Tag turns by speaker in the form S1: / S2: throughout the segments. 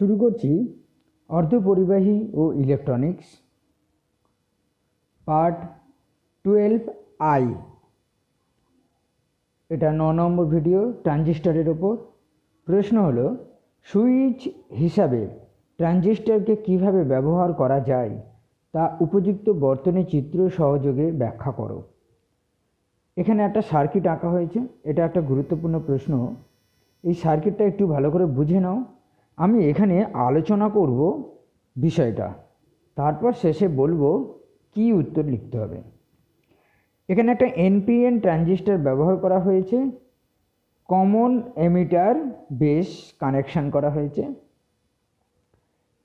S1: শুরু করছি অর্ধপরিবাহী ও electronics part 12I। এটা 9 নম্বর ভিডিও ট্রানজিস্টরের ওপর। প্রশ্ন হলো, সুইচ হিসাবে ট্রানজিস্টরকে কিভাবে ব্যবহার করা যায় তা উপযুক্ত বর্তনী চিত্র সহযোগে ব্যাখ্যা করো। এখানে একটা সার্কিট আঁকা হয়েছে, এটা একটা গুরুত্বপূর্ণ প্রশ্ন। এই সার্কিটটা একটু ভালো করে বুঝে নাও। আমি এখানে আলোচনা করব বিষয়টা, তারপর শেষে বলবো কি উত্তর লিখতে হবে। এখানে একটা এনপিএন ট্রানজিস্টর ব্যবহার করা হয়েছে, কমন এমিটার বেস কানেকশান করা হয়েছে।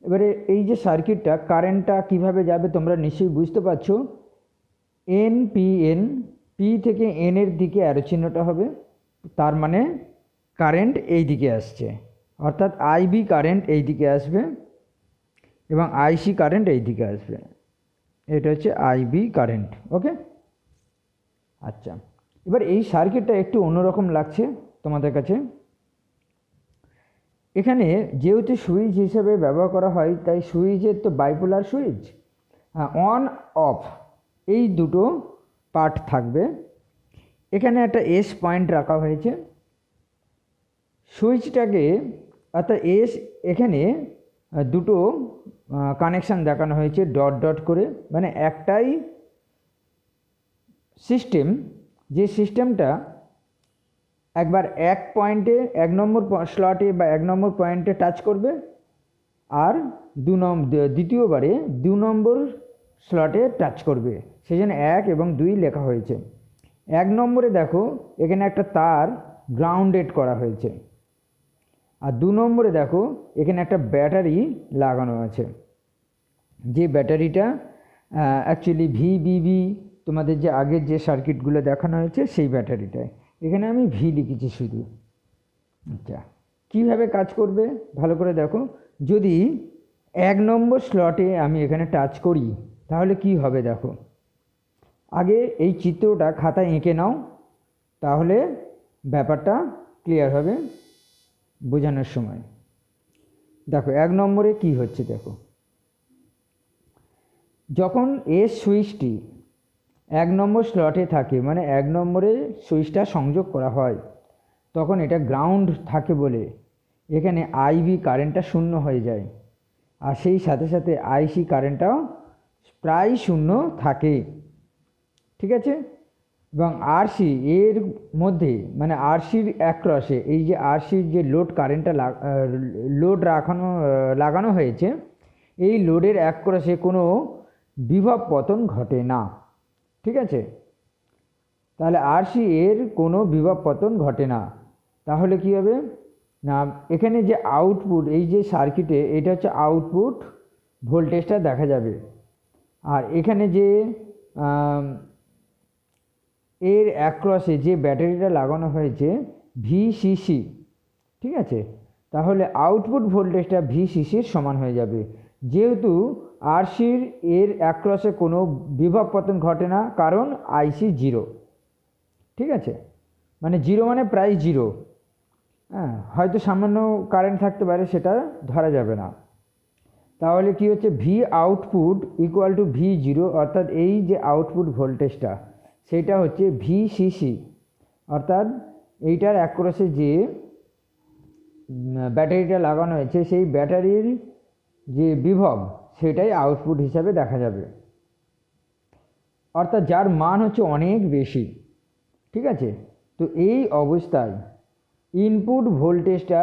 S1: এবারে এই যে সার্কিটটা, কারেন্টটা কিভাবে যাবে তোমরা নিশ্চয়ই বুঝতে পারছো। এনপিএন, পি থেকে এন এর দিকে অ্যারো চিহ্নটা হবে, তার মানে কারেন্ট এই দিকে আসছে, অর্থাৎ আইবি কারেন্ট এই দিকে আসবে এবং আইসি কারেন্ট এই দিকে আসবে। এটা হচ্ছে আইবি কারেন্ট। ওকে, আচ্ছা, এবার এই সার্কিটটা একটু অন্যরকম লাগছে তোমাদের কাছে। এখানে যেহেতু সুইচ হিসেবে ব্যবহার করা হয়, তাই সুইচের তো বাইপোলার সুইচ, অন অফ এই দুটো পার্ট থাকবে। এখানে একটা এস পয়েন্ট রাখা হয়েছে সুইচটাকে, অর্থাৎ এস, এখানে দুটো কানেকশান দেখানো হয়েছে ডট ডট করে, মানে একটাই সিস্টেম, যে সিস্টেমটা একবার এক পয়েন্টে, এক নম্বর স্লটে বা এক নম্বর পয়েন্টে টাচ করবে, আর দ্বিতীয়বারে 2 নম্বর স্লটে টাচ করবে, সেই জন্য 1 এবং 2 লেখা হয়েছে। 1 নম্বরে দেখো এখানে একটা তার গ্রাউন্ডেড করা হয়েছে, আর 2 নম্বরে দেখো এখানে একটা ব্যাটারি লাগানো আছে। যে ব্যাটারিটা অ্যাকচুয়ালি ভিবিবি, তোমাদের যে আগের যে সার্কিটগুলো দেখানো হয়েছে সেই ব্যাটারিটায়, এখানে আমি ভি লিখেছি শুধু। আচ্ছা, কীভাবে কাজ করবে ভালো করে দেখো। যদি 1 নম্বর স্লটে আমি এখানে টাচ করি তাহলে কি হবে দেখো। আগে এই চিত্রটা খাতায় এঁকে নাও, তাহলে ব্যাপারটা ক্লিয়ার হবে বোঝানোর সময়। দেখো 1 নম্বরে কি হচ্ছে দেখো, যখন এস সুইচটি 1 নম্বর স্লটে থাকে, মানে 1 নম্বরে সুইচটা সংযোগ করা হয়, তখন এটা গ্রাউন্ড থাকে বলে এখানে আইবি কারেন্টটা 0 হয়ে যায়, আর সেই সাথে সাথে আইসি কারেন্টটাও প্রায় 0 থাকে। ঠিক আছে, এবং আরসি এর মধ্যে, মানে আরসির অ্যাক্রসে, এই যে আরসির যে লোড কারেন্টটা লোড লাগানো হয়েছে, এই লোডের অ্যাক্রসে কোনো বিভব পতন ঘটে না। ঠিক আছে, তাহলে আরসি এর কোনো বিভব পতন ঘটে না। তাহলে কি হবে না, এখানে যে আউটপুট, এই যে সার্কিটে এটা হচ্ছে আউটপুট ভোল্টেজটা দেখা যাবে, আর এখানে যে এর অ্যাক্রসে যে ব্যাটারিটা লাগানো হয়েছে ভিসিসি, ঠিক আছে, তাহলে আউটপুট ভোল্টেজটা ভিসিসির সমান হয়ে যাবে, যেহেতু আরসির এর অ্যাক্রসে কোনো বিভব পতন ঘটে না, কারণ আইসি 0। ঠিক আছে, মানে 0 মানে প্রায় 0। হ্যাঁ, হয়তো সামান্য কারেন্ট থাকতে পারে, সেটা ধরা যাবে না। তাহলে কি হচ্ছে, V output equal to V0, অর্থাৎ এই যে আউটপুট ভোল্টেজটা সেটা হচ্ছে ভিসিসি, অর্থাৎ এইটার অ্যাক্রসে যে ব্যাটারিটা লাগানো হয়েছে সেই ব্যাটারির যে বিভব সেটাই আউটপুট হিসাবে দেখা যাবে, অর্থাৎ যার মান হচ্ছে অনেক বেশি। ঠিক আছে, তো এই অবস্থায় ইনপুট ভোল্টেজটা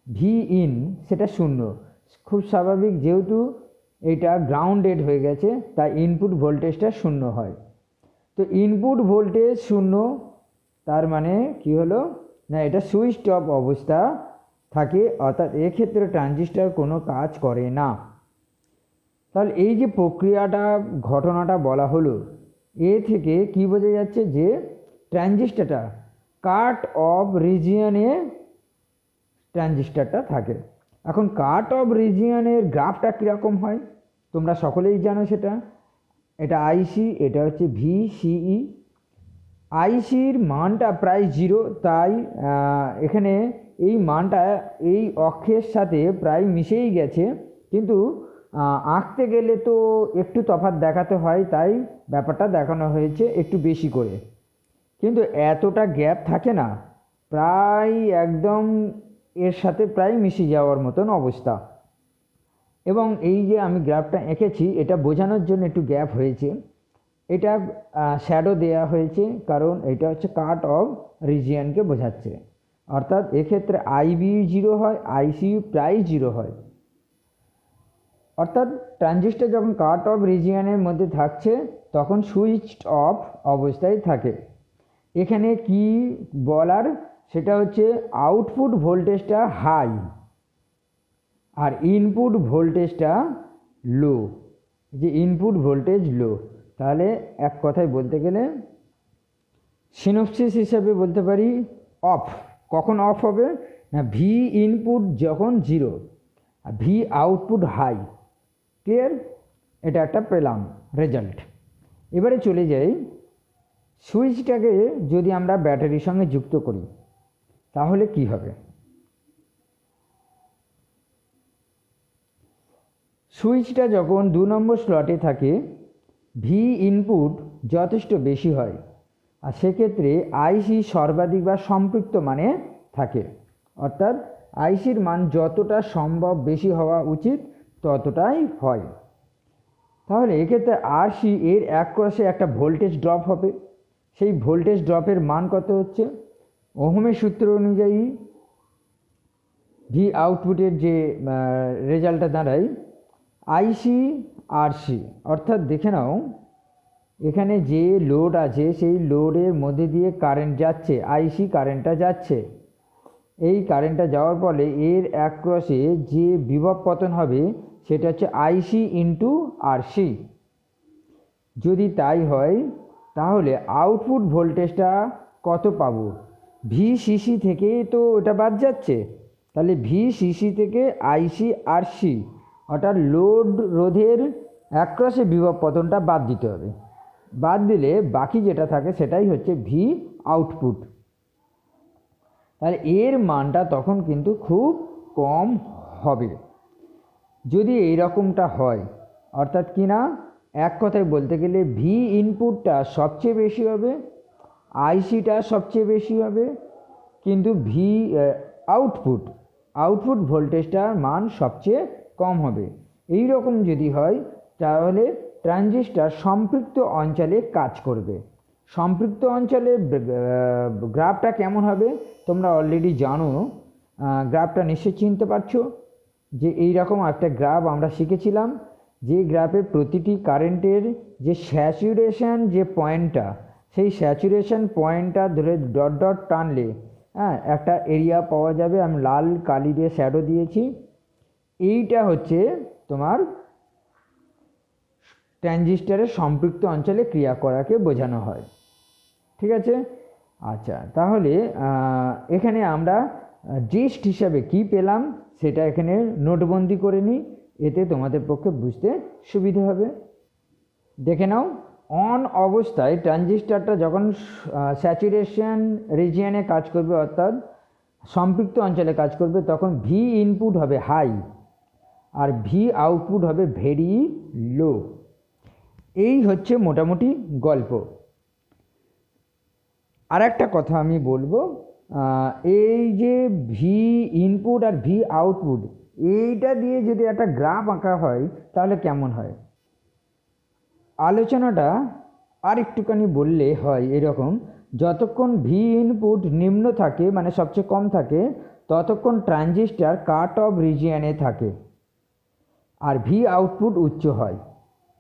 S1: ভি ইন সেটা 0, খুব স্বাভাবিক, যেহেতু এটা গ্রাউন্ডেড হয়ে গেছে তাই ইনপুট ভোল্টেজটা 0 হয়। তো ইনপুট ভোল্টেজ 0, তার মানে কি হলো না, এটা সুইচ অফ অবস্থা থাকে, অর্থাৎ এক্ষেত্রে ট্রানজিস্টর কোনো কাজ করে না। তাহলে এই যে প্রক্রিয়াটা, ঘটনাটা বলা হলো, এ থেকে কি বোঝা যাচ্ছে যে ট্রানজিস্টরটা কাট অফ রিজিয়নে ট্রানজিস্টরটা থাকে। এখন কাট অফ রিজিয়নের গ্রাফটা কীরকম হয় তোমরা সকলেই জানো সেটা। এটা আইসি, এটা হচ্ছে ভিসিই, আইসির মানটা প্রায় 0, তাই এখানে এই মানটা এই অক্ষের সাথে প্রায় মিশেই গেছে, কিন্তু আঁকতে গেলে তো একটু তফাৎ দেখাতে হয়, তাই ব্যাপারটা দেখানো হয়েছে একটু বেশি করে, কিন্তু এতটা গ্যাপ থাকে না, প্রায় একদম এর সাথে প্রায় মিশে যাওয়ার মতন অবস্থা। এবং এই যে আমি গ্রাফটা এঁকেছি এটা বোঝানোর জন্য একটু গ্যাপ হয়েছে, এটা শ্যাডো দেয়া হয়েছে, কারণ এটা হচ্ছে কাট অফ রিজিয়নকে বোঝাচ্ছে, অর্থাৎ এক্ষেত্রে আইবিইউ 0 হয়, আইসিইউ প্রায় 0 হয়, অর্থাৎ ট্রানজিস্টর যখন কাট অফ রিজিয়নের মধ্যে থাকছে তখন সুইচড অফ অবস্থায় থাকে। এখানে কি বলার, সেটা হচ্ছে আউটপুট ভোল্টেজটা হাই আর ইনপুট ভোল্টেজটা লো, যে ইনপুট ভোল্টেজ লো, তাহলে এক কথায় বলতে গেলে সিনপসিস হিসাবে বলতে পারি অফ। কখন অফ হবে না, ভি ইনপুট যখন 0 আর ভি আউটপুট হাই। ক্লিয়ার? এটা একটা পেলাম রেজাল্ট। এবারে চলে যাই, সুইচটাকে যদি আমরা ব্যাটারির সঙ্গে যুক্ত করি তাহলে কি হবে। সুইচটা যখন 2 নম্বর স্লটে থাকে ভি ইনপুট যথেষ্ট বেশি হয়, আর সেক্ষেত্রে আইসি সর্বাধিক বা সম্পৃক্ত মানে থাকে, অর্থাৎ আইসির মান যতটা সম্ভব বেশি হওয়া উচিত ততটাই হয়। তাহলে এক্ষেত্রে আরসি এর অ্যাক্রসে একটা ভোল্টেজ ড্রপ হবে, সেই ভোল্টেজ ড্রপের মান কত হচ্ছে, ওহমের সূত্র অনুযায়ী ভি আউটপুটের যে রেজাল্টটা দাঁড়ায় আইসি আরসি, অর্থাৎ দেখে নাও এখানে যে লোড আছে সেই লোডের মধ্যে দিয়ে কারেন্ট যাচ্ছে, আইসি কারেন্টটা যাচ্ছে, এই কারেন্টটা যাওয়ার ফলে এর অ্যাক্রসে যে বিভব পতন হবে সেটা হচ্ছে আইসি ইন্টু আরসি। যদি তাই হয় তাহলে আউটপুট ভোল্টেজটা কত পাবো, ভিসিসি থেকে তো ওটা বাদ যাচ্ছে, তাহলে ভিসিসি থেকে আইসি আরসি অর্থাৎ লোড রোধের অ্যাক্রসে বিভব পতনটা বাদ দিতে হবে, বাদ দিলে বাকি যেটা থাকে সেটাই হচ্ছে ভি আউটপুট। তাহলে এর মানটা তখন কিন্তু খুব কম হবে। যদি এই রকমটা হয়, অর্থাৎ কি না, এক কথায় বলতে গেলে ভি ইনপুটটা সবচেয়ে বেশি হবে, আইসিটা সবচেয়ে বেশি হবে, কিন্তু ভি আউটপুট ভোল্টেজটার মান সবচেয়ে কম হবে। এই রকম যদি হয় তাহলে ট্রানজিস্টর সম্পৃক্ত অঞ্চলে কাজ করবে। সম্পৃক্ত অঞ্চলের গ্রাফটা কেমন হবে তোমরা অলরেডি জানো, গ্রাফটা নিশ্চয়ই চিনতে পারছো, যে এই রকম একটা গ্রাফ আমরা শিখেছিলাম, যে গ্রাফের প্রতিটি কারেন্টের যে স্যাচুরেশন যে পয়েন্টটা, সেই স্যাচুরেশন পয়েন্টটা ধরে ডট ডট টানলে একটা এরিয়া পাওয়া যাবে, আমি লাল কালি দিয়ে শ্যাডো দিয়েছি, এইটা হচ্ছে তোমার ট্রানজিস্টরের সম্পৃক্ত অঞ্চলে ক্রিয়া করাকে বোঝানো হয়। ঠিক আছে, আচ্ছা, তাহলে এখানে আমরা জিস্ট হিসাবে কি পেলাম সেটা এখানে নোটবন্দি করে নিই, এতে তোমাদের পক্ষে বুঝতে সুবিধে হবে। দেখে নাও, অন অবস্থায় ট্রানজিস্টরটা যখন স্যাচুরেশন রিজিয়নে কাজ করবে অর্থাৎ সম্পৃক্ত অঞ্চলে কাজ করবে তখন ভি ইনপুট হবে হাই আর ভি আউটপুট হবে ভেরি লো। এই হচ্ছে মোটামুটি গল্প। আর একটা কথা আমি বলবো, এই যে ভি ইনপুট আর ভি আউটপুট এইটা দিয়ে যদি একটা গ্রাফ আঁকা হয় তাহলে কেমন হয়, আলোচনাটা আর একটুখানি বললে হয় এরকম, যতক্ষণ ভি ইনপুট নিম্ন থাকে মানে সবচেয়ে কম থাকে ততক্ষণ ট্রানজিস্টর কাট অফ রিজিয়নে থাকে আর ভি আউটপুট উচ্চ হয়।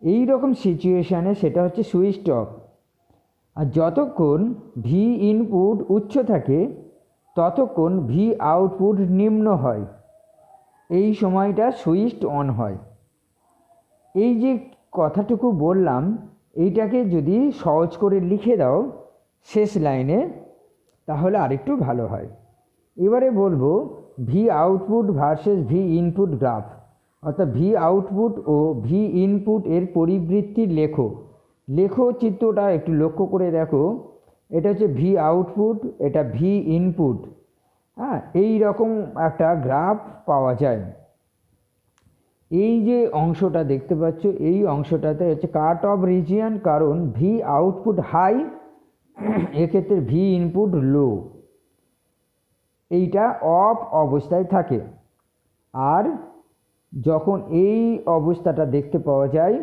S1: এই রকম সিচুয়েশানে সেটা হচ্ছে সুইচড অফ। আর যতক্ষণ ভি ইনপুট উচ্চ থাকে ততক্ষণ ভি আউটপুট নিম্ন হয়, এই সময়টা সুইচড অন হয়। এই যে কথাটুকু বললাম এইটাকে যদি সহজ করে লিখে দাও শেষ লাইনে তাহলে আরেকটু ভালো হয়। এবারে বলবো V output versus V input graph, অর্থাৎ ভি আউটপুট ও ভি ইনপুট এর পরিবৃত্তি লেখো চিত্রটা একটু লক্ষ্য করে দেখো। এটা হচ্ছে ভি আউটপুট, এটা ভি ইনপুট। হ্যাঁ, এই রকম একটা গ্রাফ পাওয়া যায়। এই যে অংশটা দেখতে পাচ্ছ, এই অংশটাতে হচ্ছে কাট অফ রিজিয়ন, কারণ ভি আউটপুট হাই, এক্ষেত্রে ভি ইনপুট লো, এইটা অফ অবস্থায় থাকে। আর যখন এই অবস্থাটা দেখতে পাওয়া যায়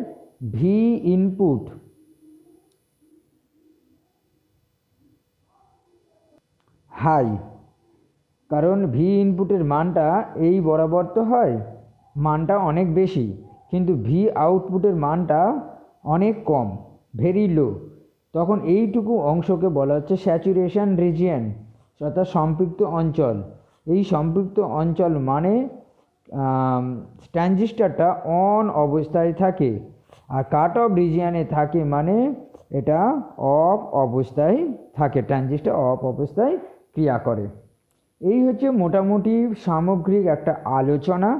S1: ভি ইনপুট হাই, কারণ ভি ইনপুটের মানটা এই বরাবর তো হয়, মানটা অনেক বেশি, কিন্তু ভি আউটপুটের মানটা অনেক কম, ভেরি লো, তখন এইটুকু অংশকে বলা হচ্ছে স্যাচুরেশন রিজিয়ন, অর্থাৎ সম্পৃক্ত অঞ্চল। এই সম্পৃক্ত অঞ্চল মানে ট্রানজিস্টরটা অন অবস্থায় থাকে, আর কাট অফ রিজিয়নে থাকে মানে এটা অফ অবস্থায় থাকে, ট্রানজিস্টর অফ অবস্থায় ক্রিয়া করে। এই হচ্ছে মোটামুটি সামগ্রিক একটা আলোচনা।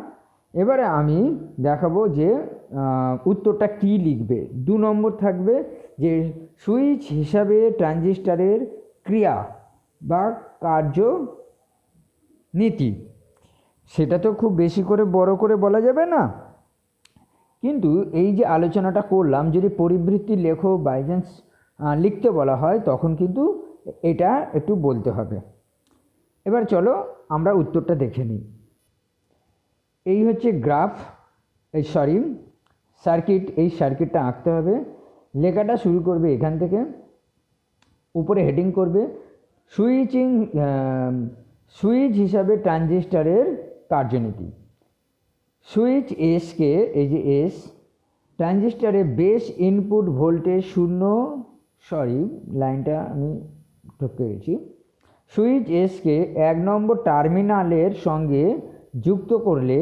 S1: এবারে আমি দেখাবো যে উত্তরটা কি লিখবে। 2 নম্বর থাকবে যে সুইচ হিসাবে ট্রানজিস্টরের ক্রিয়া বা কার্যনীতি, সেটা তো খুব বেশি করে বড় করে বলা যাবে না, কিন্তু এই যে আলোচনাটা করলাম, যদি পরিবৃত্তি লেখো বাইচান্স লিখতে বলা হয় তখন কিন্তু এটা একটু বলতে হবে। এবার চলো আমরা উত্তরটা দেখে নিই। এই হচ্ছে গ্রাফ, সার্কিট, এই সার্কিটটা আঁকতে হবে। লেখাটা শুরু করবে এখান থেকে, উপরে হেডিং করবে সুইচ হিসাবে ট্রানজিস্টরের কার্যনীতি। সুইচ এসকে, এই যে এস, ট্রানজিস্টরে বেস ইনপুট ভোল্টেজ 0, লাইনটা আমি ঢুকে গেছি। সুইচ এসকে 1 নম্বর টার্মিনালের সঙ্গে যুক্ত করলে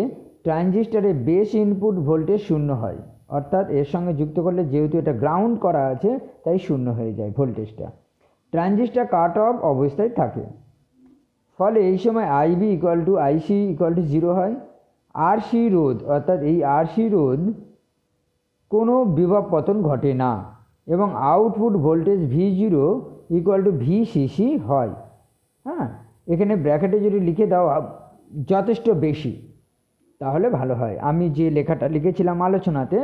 S1: ট্রানজিস্টরে বেস ইনপুট ভোল্টেজ 0 হয়, অর্থাৎ এর সঙ্গে যুক্ত করলে যেহেতু এটা গ্রাউন্ড করা আছে তাই 0 হয়ে যায় ভোল্টেজটা। ট্রানজিস্টর কাট অফ অবস্থায় থাকে, ফলে এই সময় IB equal to IC equal to 0 হয়। আরসি রোধ, অর্থাৎ এই আরসি রোধ কোনো বিভব পতন ঘটে না, এবং output voltage V0 equal to VCC হয়। হ্যাঁ, এখানে ব্র্যাকেটে যদি লিখে দাও যথেষ্ট বেশি তাহলে ভালো হয়। আমি যে লেখাটা লিখেছিলাম আলোচনাতে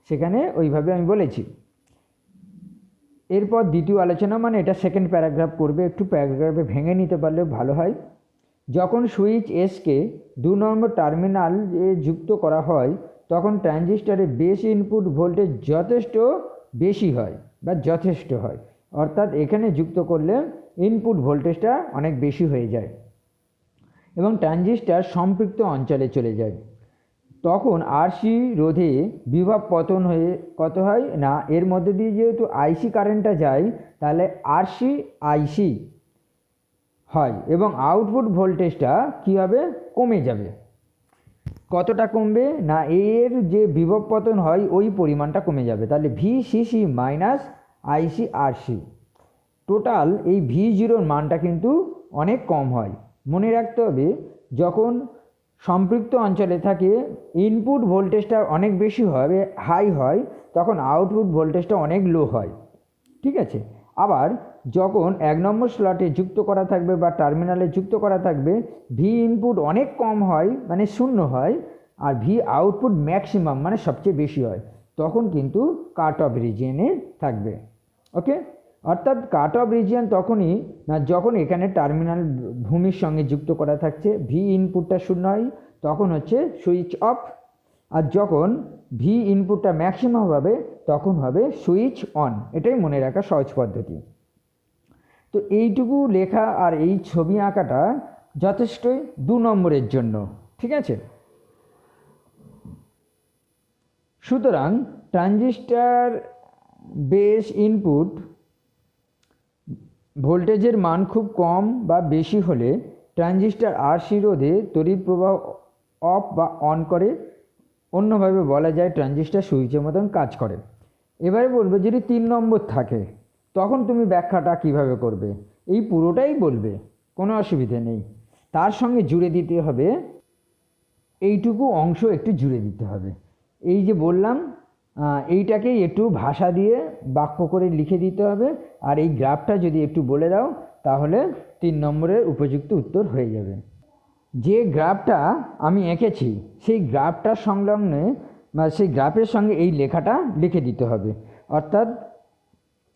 S1: সেখানে ওইভাবে আমি বলেছি। এরপর দ্বিতীয় আলোচনা, মানে এটা সেকেন্ড প্যারাগ্রাফ করবে, একটু প্যারাগ্রাফে ভেঙে নিতে পারলে ভালো হয়। যখন সুইচ এসকে 2 নম্বর টার্মিনালে যুক্ত করা হয় তখন ট্রানজিস্টরে বেস ইনপুট ভোল্টেজ যথেষ্ট বেশি হয় বা যথেষ্ট হয়, অর্থাৎ এখানে যুক্ত করলে ইনপুট ভোল্টেজটা অনেক বেশি হয়ে যায় এবং ট্রানজিস্টর সম্পৃক্ত অঞ্চলে চলে যায়। তখন আরসি রোধে বিভব পতন হয়ে কত হয় না, এর মধ্যে দিয়ে যেহেতু আইসি কারেন্টটা যায় তাহলে আরসি আইসি হয় এবং আউটপুট ভোল্টেজটা কী হবে, কমে যাবে। কতটা কমবে না, এর যে বিভব পতন হয় ওই পরিমাণটা কমে যাবে, তাহলে ভিসিসি মাইনাস আইসি আরসি, টোটাল এই V0 মানটা কিন্তু অনেক কম হয়। মনে রাখতে হবে যখন সম্পৃক্ত অঞ্চলে থাকে ইনপুট ভোল্টেজটা অনেক বেশি হবে, হাই হয়, তখন আউটপুট ভোল্টেজটা অনেক লো হয়, ঠিক আছে। আবার যখন 1 নম্বর স্লটে যুক্ত করা থাকবে বা টার্মিনালে যুক্ত করা থাকবে ভি ইনপুট অনেক কম হয় মানে 0 হয়, আর ভি আউটপুট ম্যাক্সিমাম মানে সবচেয়ে বেশি হয়, তখন কিন্তু কাট অফ রিজিয়নে থাকবে। ওকে, অর্থাৎ কাট অফ রিজিয়ন তখনই না যখন এখানে টার্মিনাল ভূমির সঙ্গে যুক্ত করা থাকছে, ভি ইনপুটটা 0 হয়, তখন হচ্ছে সুইচ অফ, আর যখন ভি ইনপুটটা ম্যাক্সিমাম হবে তখন হবে সুইচ অন। এটাই মনে রাখা সহজ পদ্ধতি। তো এইটুকু লেখা আর এই ছবি আঁকাটা যথেষ্টই 2 নম্বরের জন্য, ঠিক আছে। সুতরাং ট্রানজিস্টর বেস ইনপুট ভোল্টেজের মান খুব কম বা বেশি হলে ট্রানজিস্টর আরসি রোধে তড়িৎ প্রবাহ অফ বা অন করে, অন্যভাবে বলা যায় ট্রানজিস্টর সুইচের মতন কাজ করে। এবারে বলবে যদি 3 নম্বর থাকে তখন তুমি ব্যাখ্যাটা কিভাবে করবে, এই পুরোটাই বলবে, কোনো অসুবিধে নেই, তার সঙ্গে জুড়ে দিতে হবে এইটুকু অংশ, একটু জুড়ে দিতে হবে। এই যে বললাম এইটাকেই একটু ভাষা দিয়ে বাক্য করে লিখে দিতে হবে। আর এই গ্রাফটা যদি একটু বলে দাও তাহলে 3 নম্বরের উপযুক্ত উত্তর হয়ে যাবে। যে গ্রাফটা আমি এঁকেছি সেই গ্রাফটার সংলগ্নে বা সেই গ্রাফের সঙ্গে এই লেখাটা লিখে দিতে হবে। অর্থাৎ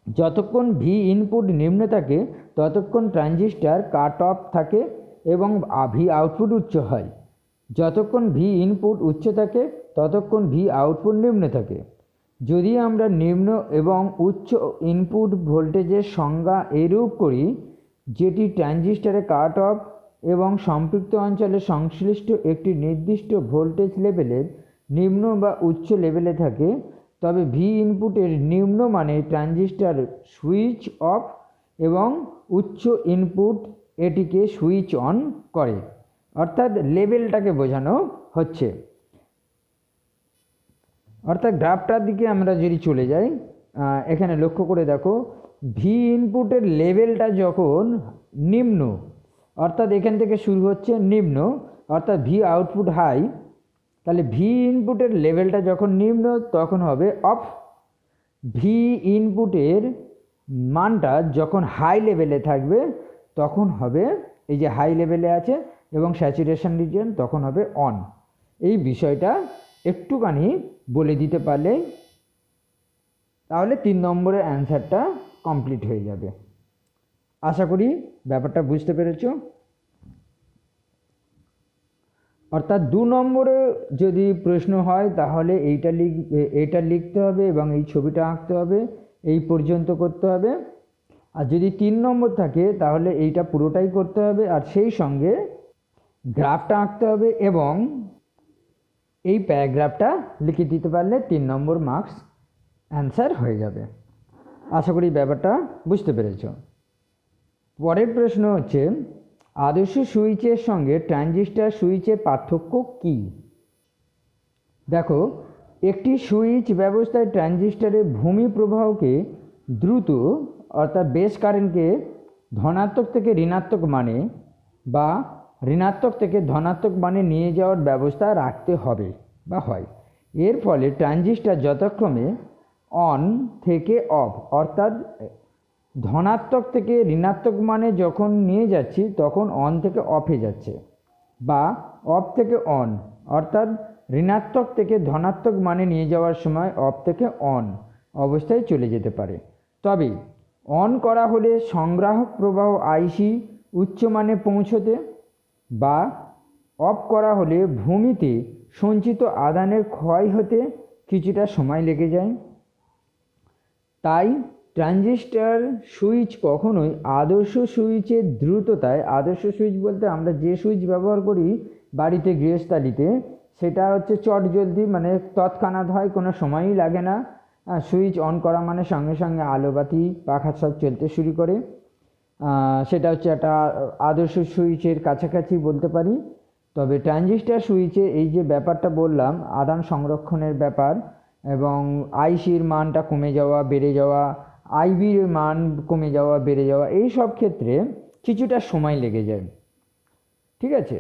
S1: যতক্ষণ ভি ইনপুট নিম্ন থাকে ততক্ষণ ট্রানজিস্টার কাট অফ থাকে এবং ভি আউটপুট উচ্চ হয়। যতক্ষণ ভি ইনপুট উচ্চ থাকে ততক্ষণ ভি আউটপুট নিম্ন থাকে। যদি আমরা নিম্ন এবং উচ্চ ইনপুট ভোল্টেজের সংজ্ঞা এরূপ করি যেটি ট্রানজিস্টারে কাট অফ এবং সম্পৃক্ত অঞ্চলে সংশ্লিষ্ট একটি নির্দিষ্ট ভোল্টেজ লেভেলের নিম্ন বা উচ্চ লেভেলে থাকে, তবে ভি ইনপুটের নিম্ন মানে ট্রানজিস্টার সুইচ অফ এবং উচ্চ ইনপুট এটিকে সুইচ অন করে। অর্থাৎ লেভেলটাকে বোঝানো হচ্ছে। অর্থাৎ গ্রাফটার দিকে আমরা যদি চলে যাই, এখানে লক্ষ্য করে দেখো ভি ইনপুটের লেভেলটা যখন নিম্ন, অর্থাৎ এখান থেকে শুরু হচ্ছে নিম্ন, অর্থাৎ ভি আউটপুট হাই, তাহলে ভি ইনপুটের লেভেলটা যখন নিম্ন তখন হবে অফ। ভি ইনপুটের মানটা যখন হাই লেভেলে থাকবে তখন হবে, এই যে হাই লেভেলে আছে এবং স্যাচুরেশন রিজিয়ন, তখন হবে অন। এই বিষয়টা একটুখানি বলে দিতে পারলে তাহলে 3 নম্বরের অ্যান্সারটা কমপ্লিট হয়ে যাবে। আশা করি ব্যাপারটা বুঝতে পেরেছো। অর্থাৎ 2 নম্বরে যদি প্রশ্ন হয় তাহলে এইটা লিখতে হবে এবং এই ছবিটা আঁকতে হবে, এই পর্যন্ত করতে হবে। আর যদি 3 নম্বর থাকে তাহলে এইটা পুরোটাই করতে হবে আর সেই সঙ্গে গ্রাফটা আঁকতে হবে এবং এই প্যারাগ্রাফটা লিখে দিতে পারলে 3 নম্বর মার্কস অ্যান্সার হয়ে যাবে। আশা করি ব্যাপারটা বুঝতে পেরেছ। পরের প্রশ্ন হচ্ছে আদর্শ সুইচের সঙ্গে ট্রানজিস্টর সুইচের পার্থক্য কী? দেখো, একটি সুইচ ব্যবস্থায় ট্রানজিস্টরের ভূমি প্রবাহকে দ্রুত, অর্থাৎ বেস কারেন্টকে ধনাত্মক থেকে ঋণাত্মক মানে বা ঋণাত্মক থেকে ধনাত্মক মানে নিয়ে যাওয়ার ব্যবস্থা রাখতে হবে বা হয়। এর ফলে ট্রানজিস্টর যথাক্রমে অন থেকে অফ, অর্থাৎ ধনাত্মক থেকে ঋণাত্মক মানে যখন নিয়ে যাচ্ছি তখন অন থেকে অফে যাচ্ছে, বা অফ থেকে অন, অর্থাৎ ঋণাত্মক থেকে ধনাত্মক মানে নিয়ে যাওয়ার সময় অফ থেকে অন অবস্থায় চলে যেতে পারে। তবে অন করা হলে সংগ্রাহক প্রবাহ আইসি উচ্চ মানে পৌঁছতে, বা অফ করা হলে ভূমিতে সঞ্চিত আধানের ক্ষয় হতে কিছুটা সময় লেগে যায়। তাই ট্রানজিস্টর সুইচ কখনোই আদর্শ সুইচের দ্রুততায়, আদর্শ সুইচ বলতে আমরা যে সুইচ ব্যবহার করি বাড়িতে গৃহস্থালিতে সেটা হচ্ছে চটজলদি, মানে তৎক্ষণাৎ হয়, কোনো সময়ই লাগে না। সুইচ অন করা মানে সঙ্গে সঙ্গে আলোবাতি পাখা সব চলতে শুরু করে, সেটা হচ্ছে একটা আদর্শ সুইচের কাছাকাছি বলতে পারি। তবে ট্রানজিস্টর সুইচে এই যে ব্যাপারটা বললাম আদান সংরক্ষণের ব্যাপার এবং আইসির মানটা কমে যাওয়া বেড়ে যাওয়া, আইবির মান কমে যাওয়া বেড়ে যাওয়া, এই সব ক্ষেত্রে কিছুটা সময় লেগে যায়। ঠিক আছে,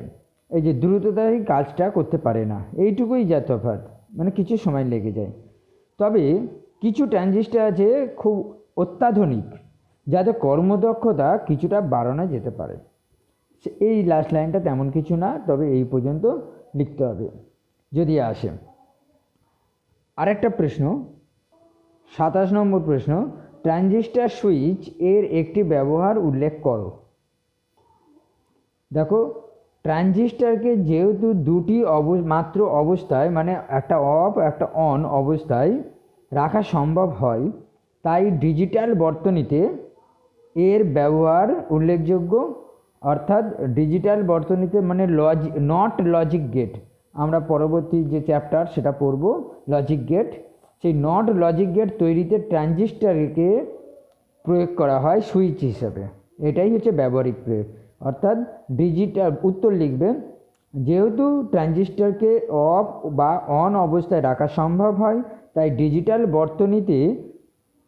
S1: এই যে দ্রুততায় কাজটা করতে পারে না, এইটুকুই যা তফাৎ, মানে কিছু সময় লেগে যায়। তবে কিছু ট্রানজিস্টর আছে খুব অত্যাধুনিক যাদের কর্মদক্ষতা কিছুটা বাড়ানো যেতে পারে। এই লাস্ট লাইনটা তেমন কিছু না, তবে এই পর্যন্ত লিখতে হবে যদি আসে। আরেকটা প্রশ্ন, 27 নম্বর প্রশ্ন, ট্রানজিস্টর সুইচ এর একটি ব্যবহার উল্লেখ করো। দেখো, ট্রানজিস্টরকে যেহেতু দুটি মাত্র অবস্থায়, মানে একটা অফ একটা অন অবস্থায় রাখা সম্ভব হয়, তাই ডিজিটাল বর্তনীতে এর ব্যবহার উল্লেখযোগ্য। অর্থাৎ ডিজিটাল বর্তনীতে মানে নট লজিক গেট, আমরা পরবর্তী যে চ্যাপ্টার সেটা পড়ব লজিক গেট, সেই নট লজিক গেট তৈরিতে ট্রানজিস্টরকে প্রয়োগ করা হয় সুইচ হিসাবে। এটাই হচ্ছে ব্যবহারিক প্রয়োগ। অর্থাৎ ডিজিটাল উত্তর লিখবেন, যেহেতু ট্রানজিস্টরকে অফ বা অন অবস্থায় রাখা সম্ভব হয় তাই ডিজিটাল বর্তনীতে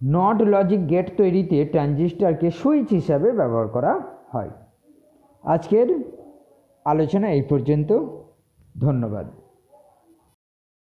S1: নট লজিক গেট তৈরিতে ট্রানজিস্টরকে সুইচ হিসাবে ব্যবহার করা হয়। আজকের আলোচনা এই পর্যন্ত। ধন্যবাদ।